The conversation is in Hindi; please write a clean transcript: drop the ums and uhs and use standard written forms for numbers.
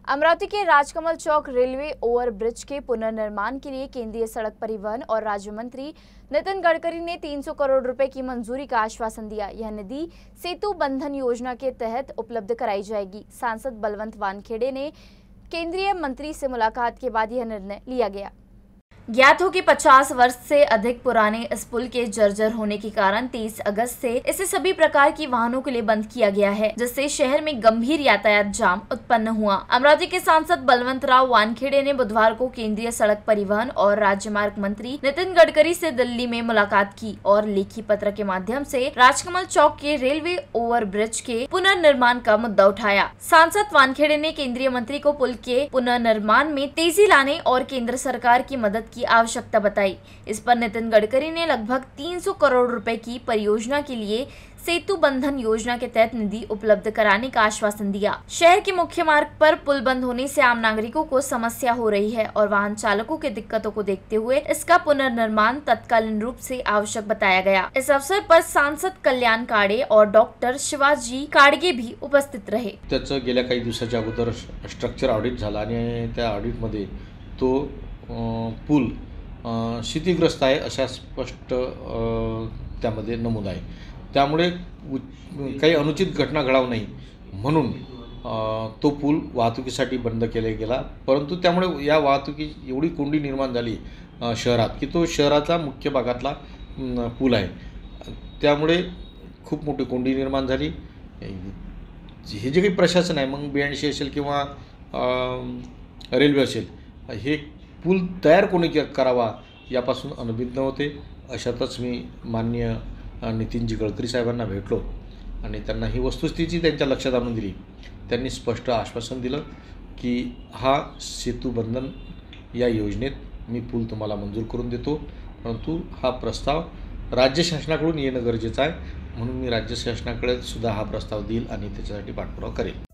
अमरावती के राजकमल चौक रेलवे ओवरब्रिज के पुनर्निर्माण के लिए केंद्रीय सड़क परिवहन और राज्य मंत्री नितिन गडकरी ने 300 करोड़ रुपए की मंजूरी का आश्वासन दिया। यह निधि सेतु बंधन योजना के तहत उपलब्ध कराई जाएगी। सांसद बलवंत वानखेड़े ने केंद्रीय मंत्री से मुलाकात के बाद यह निर्णय लिया गया। ज्ञात हो कि 50 वर्ष से अधिक पुराने इस पुल के जर्जर होने के कारण 23 अगस्त से इसे सभी प्रकार की वाहनों के लिए बंद किया गया है, जिससे शहर में गंभीर यातायात जाम उत्पन्न हुआ। अमरावती के सांसद बलवंत राव वानखेड़े ने बुधवार को केंद्रीय सड़क परिवहन और राजमार्ग मंत्री नितिन गडकरी से दिल्ली में मुलाकात की और लिखित पत्र के माध्यम से राजकमल चौक के रेलवे ओवरब्रिज के पुनर्निर्माण का मुद्दा उठाया। सांसद वानखेड़े ने केंद्रीय मंत्री को पुल के पुनर्निर्माण में तेजी लाने और केंद्र सरकार की मदद की आवश्यकता बताई। इस पर नितिन गडकरी ने लगभग 300 करोड़ रुपए की परियोजना के लिए सेतु बंधन योजना के तहत निधि उपलब्ध कराने का आश्वासन दिया। शहर के मुख्य मार्ग पर पुल बंद होने से आम नागरिकों को समस्या हो रही है और वाहन चालकों की दिक्कतों को देखते हुए इसका पुनर्निर्माण तत्कालीन रूप से आवश्यक बताया गया। इस अवसर पर सांसद कल्याण काड़े और डॉक्टर शिवाजी काडगे भी उपस्थित रहे। त्याचं गेल्या काही दिवसाच्या अगोदर स्ट्रक्चर ऑडिट झाला आणि त्या ऑडिटमध्ये तो पूल क्षतिग्रस्त आहे अशा स्पष्ट त्यामध्ये नमूद आहे। त्यामुळे काही अनुचित घटना घडावू नये म्हणून तो पूल वाहतुकीसाठी बंद केला गेला, परंतु त्यामुळे या वाहतुकी एवढी कोंडी निर्माण झाली शहरात की तो शहराचा मुख्य भागातला पूल आहे। त्यामुळे खूप मोठी कोंडी निर्माण झाली। हे जे काही प्रशासन आहे, मग BNC असेल किंवा रेल्वे असेल, हे पूल तयार कोणी करावा यापासून अनभिज्ञ होते। अशातच मी माननीय नितीनजी गडकरी साहेबांना भेटलो आणि त्यांना ही वस्तुस्थिती त्यांच्या लक्षात आणून दिली। त्यांनी स्पष्ट आश्वासन दिलं की हा सेतू बंधन या योजनेत मी पूल तुम्हाला मंजूर करून देतो, परंतु हा प्रस्ताव राज्य शासनाकडून येणं गरजेचं आहे, म्हणून मी राज्य शासनाकडे सुद्धा हा प्रस्ताव देईल आणि त्याच्यासाठी पाठपुरावा करेल।